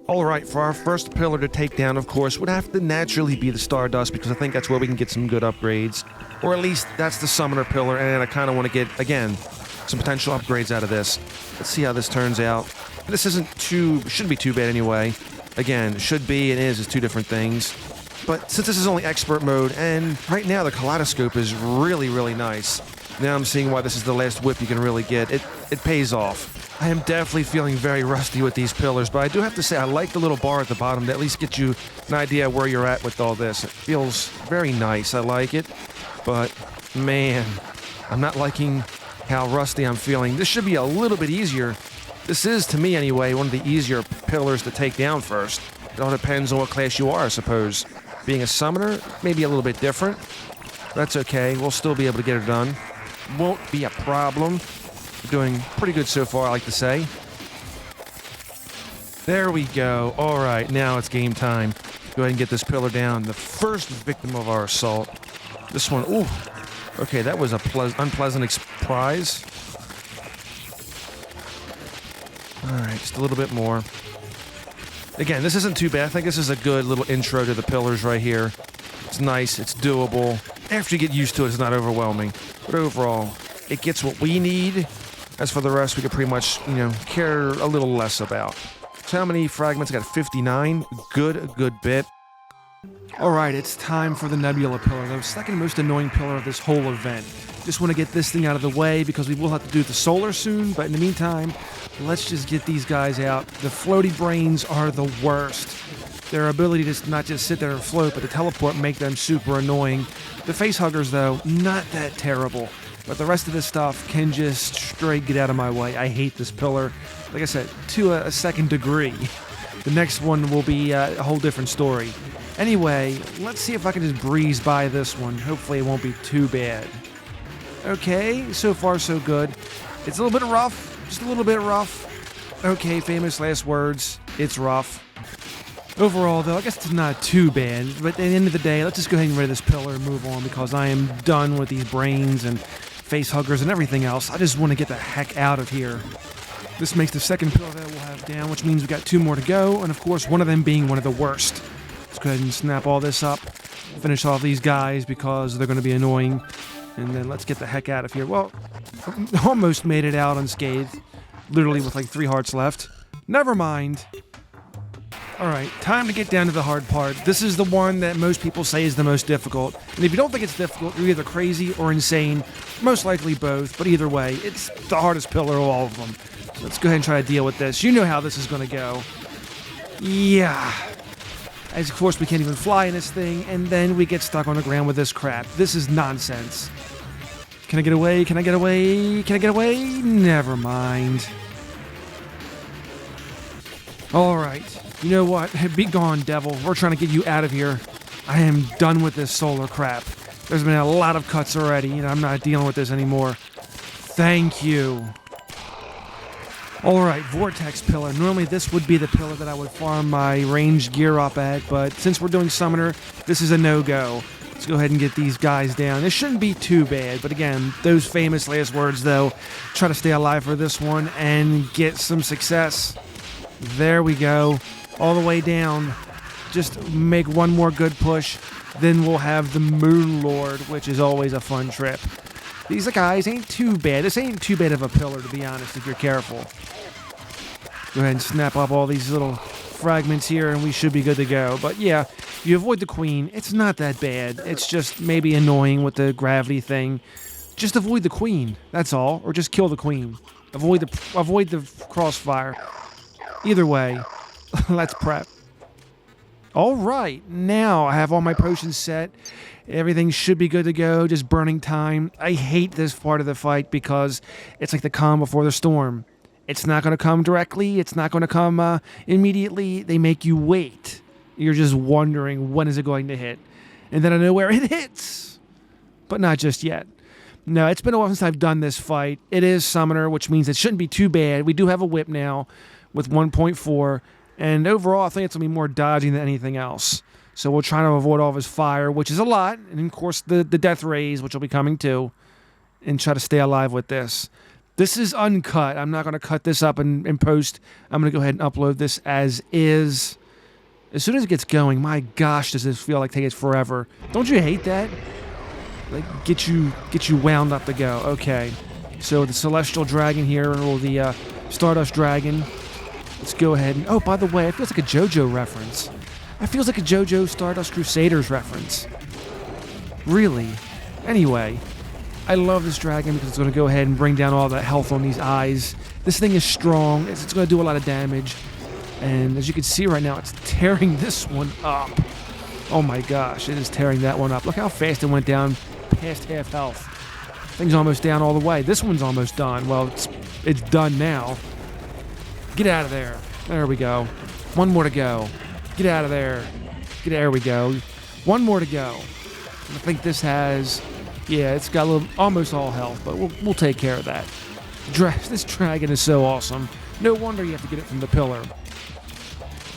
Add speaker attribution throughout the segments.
Speaker 1: Alright, for our first pillar to take down, of course, would have to naturally be the Stardust, because I think that's where we can get some good upgrades. Or at least, that's the Summoner pillar, and I kind of want to get, again, some potential upgrades out of this. Let's see how this turns out. This shouldn't be too bad anyway. Again, should be and is two different things. But since this is only expert mode, and right now the kaleidoscope is really, really nice. Now I'm seeing why this is the last whip you can really get. It pays off. I am definitely feeling very rusty with these pillars, but I do have to say I like the little bar at the bottom to at least get you an idea where you're at with all this. It feels very nice. I like it. But, man, I'm not liking how rusty I'm feeling. This should be a little bit easier. This is, to me anyway, one of the easier pillars to take down first. It all depends on what class you are, I suppose. Being a summoner, maybe a little bit different. That's okay. We'll still be able to get it done. Won't be a problem. We're doing pretty good so far, I like to say. There we go. All right, now it's game time. Go ahead and get this pillar down. The first victim of our assault. This one, ooh. Okay, that was a unpleasant surprise. All right, just a little bit more. Again, this isn't too bad. I think this is a good little intro to the pillars right here. It's nice. It's doable. After you get used to it, it's not overwhelming. But overall, it gets what we need. As for the rest, we could pretty much, care a little less about. So how many fragments? I got 59. A good bit. Alright, it's time for the Nebula Pillar, the second most annoying pillar of this whole event. Just want to get this thing out of the way because we will have to do the solar soon, but in the meantime, let's just get these guys out. The floaty brains are the worst. Their ability to not just sit there and float, but to teleport make them super annoying. The face huggers, though, not that terrible. But the rest of this stuff can just straight get out of my way. I hate this pillar. Like I said, to a second degree. The next one will be a whole different story. Anyway, let's see if I can just breeze by this one. Hopefully it won't be too bad. Okay, so far so good. It's a little bit rough. Just a little bit rough. Okay, famous last words. It's rough. Overall, though, I guess it's not too bad. But at the end of the day, let's just go ahead and rid of this pillar and move on because I am done with these brains and face huggers and everything else. I just want to get the heck out of here. This makes the second pillar that we'll have down, which means we got 2 more to go, and of course, one of them being one of the worst. Let's go ahead and snap all this up, finish off these guys because they're going to be annoying, and then let's get the heck out of here. Well, almost made it out unscathed, literally with like 3 hearts left. Never mind. Alright, time to get down to the hard part. This is the one that most people say is the most difficult. And if you don't think it's difficult, you're either crazy or insane. Most likely both, but either way, it's the hardest pillar of all of them. So let's go ahead and try to deal with this. You know how this is going to go. Yeah. As of course we can't even fly in this thing, and then we get stuck on the ground with this crap. This is nonsense. Can I get away? Can I get away? Can I get away? Never mind. Alright. You know what? Be gone, devil. We're trying to get you out of here. I am done with this solar crap. There's been a lot of cuts already, and I'm not dealing with this anymore. Thank you. Alright, Vortex Pillar. Normally this would be the pillar that I would farm my ranged gear up at, but since we're doing Summoner, this is a no-go. Let's go ahead and get these guys down. This shouldn't be too bad, but again, those famous last words, though. Try to stay alive for this one and get some success. There we go. All the way down. Just make one more good push. Then we'll have the Moon Lord, which is always a fun trip. These guys ain't too bad. This ain't too bad of a pillar, to be honest, if you're careful. Go ahead and snap up all these little fragments here, and we should be good to go. But yeah, you avoid the queen. It's not that bad. It's just maybe annoying with the gravity thing. Just avoid the queen. That's all. Or just kill the queen. Avoid the crossfire. Either way. Let's prep. Alright, now I have all my potions set. Everything should be good to go, just burning time. I hate this part of the fight because it's like the calm before the storm. It's not going to come directly, it's not going to come immediately. They make you wait. You're just wondering when is it going to hit. And then I know where it hits. But not just yet. No, it's been a while since I've done this fight. It is Summoner, which means it shouldn't be too bad. We do have a whip now with 1.4. And overall, I think it's going to be more dodging than anything else. So we'll try to avoid all of his fire, which is a lot. And of course, the death rays, which will be coming too. And try to stay alive with this. This is uncut. I'm not going to cut this up in post. I'm going to go ahead and upload this as is. As soon as it gets going, my gosh, does this feel like it takes forever. Don't you hate that? Like, get you wound up to go. Okay. So the Celestial Dragon here, or the Stardust Dragon. Let's go ahead and... Oh, by the way, it feels like a JoJo reference. It feels like a JoJo Stardust Crusaders reference. Really. Anyway, I love this dragon because it's going to go ahead and bring down all that health on these eyes. This thing is strong. It's going to do a lot of damage. And as you can see right now, it's tearing this one up. Oh my gosh, it is tearing that one up. Look how fast it went down past half health. Thing's almost down all the way. This one's almost done. Well, it's done now. Get out of there. There we go. One more to go. Get out of there. There we go. One more to go. I think this has... Yeah, it's got a little, almost all health, but we'll take care of that. This dragon is so awesome. No wonder you have to get it from the pillar.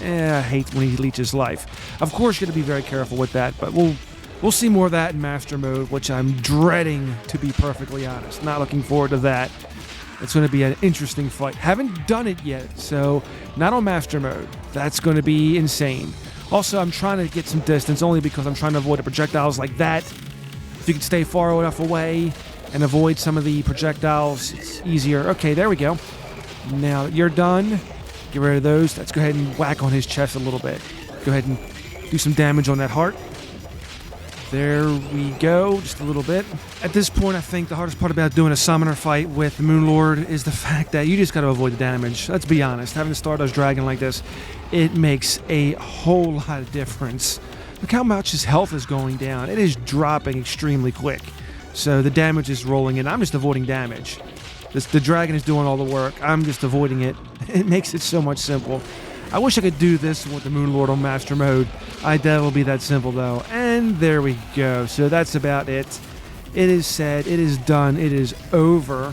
Speaker 1: I hate when he leeches life. Of course, you're going to be very careful with that, but we'll see more of that in Master Mode, which I'm dreading, to be perfectly honest. Not looking forward to that. It's going to be an interesting fight. Haven't done it yet, so not on Master Mode. That's going to be insane. Also, I'm trying to get some distance, only because I'm trying to avoid the projectiles like that. If you can stay far enough away and avoid some of the projectiles, it's easier. Okay, there we go. Now that you're done, get rid of those. Let's go ahead and whack on his chest a little bit. Go ahead and do some damage on that heart. There we go, just a little bit. At this point, I think the hardest part about doing a summoner fight with the Moon Lord is the fact that you just got to avoid the damage. Let's be honest, having a Stardust Dragon like this, it makes a whole lot of difference. Look how much his health is going down. It is dropping extremely quick. So the damage is rolling in. I'm just avoiding damage. The dragon is doing all the work. I'm just avoiding it. It makes it so much simple. I wish I could do this with the Moon Lord on Master Mode. I doubt it'll be that simple, though. And there we go. So that's about it. It is said. It is done. It is over.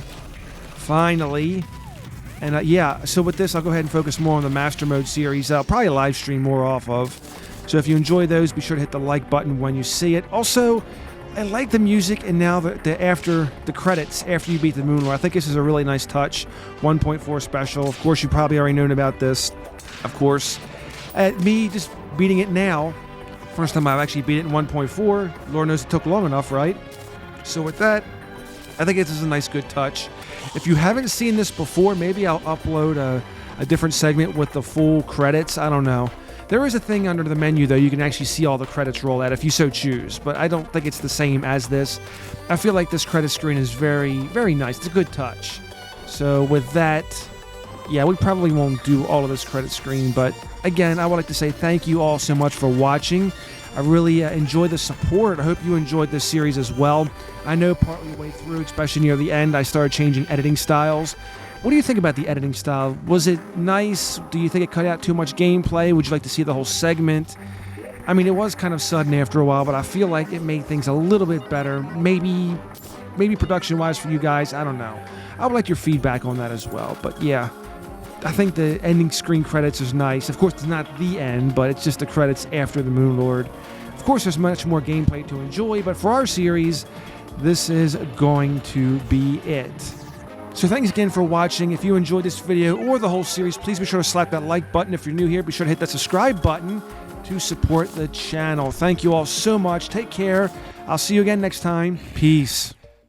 Speaker 1: Finally. And yeah, so with this, I'll go ahead and focus more on the Master Mode series. I'll probably live stream more off of. So if you enjoy those, be sure to hit the like button when you see it. Also, I like the music, and now the after the credits, after you beat the Moon Lord, I think this is a really nice touch. 1.4 special. Of course, you probably already known about this. Of course. Me just beating it now. First time I've actually beat it in 1.4. Lord knows it took long enough, right? So with that, I think this is a nice, good touch. If you haven't seen this before, maybe I'll upload a different segment with the full credits. I don't know. There is a thing under the menu, though. You can actually see all the credits roll out if you so choose, but I don't think it's the same as this. I feel like this credit screen is very, very nice. It's a good touch. So with that, yeah, we probably won't do all of this credit screen, but again, I would like to say thank you all so much for watching. I really enjoyed the support. I hope you enjoyed this series as well. I know partly the way through, especially near the end, I started changing editing styles. What do you think about the editing style? Was it nice? Do you think it cut out too much gameplay? Would you like to see the whole segment? I mean, it was kind of sudden after a while, but I feel like it made things a little bit better. Maybe production-wise for you guys. I don't know. I would like your feedback on that as well. But yeah, I think the ending screen credits is nice. Of course, it's not the end, but it's just the credits after the Moon Lord. Of course, there's much more gameplay to enjoy, but for our series, this is going to be it. So thanks again for watching. If you enjoyed this video or the whole series, please be sure to slap that like button. If you're new here, be sure to hit that subscribe button to support the channel. Thank you all so much. Take care. I'll see you again next time. Peace.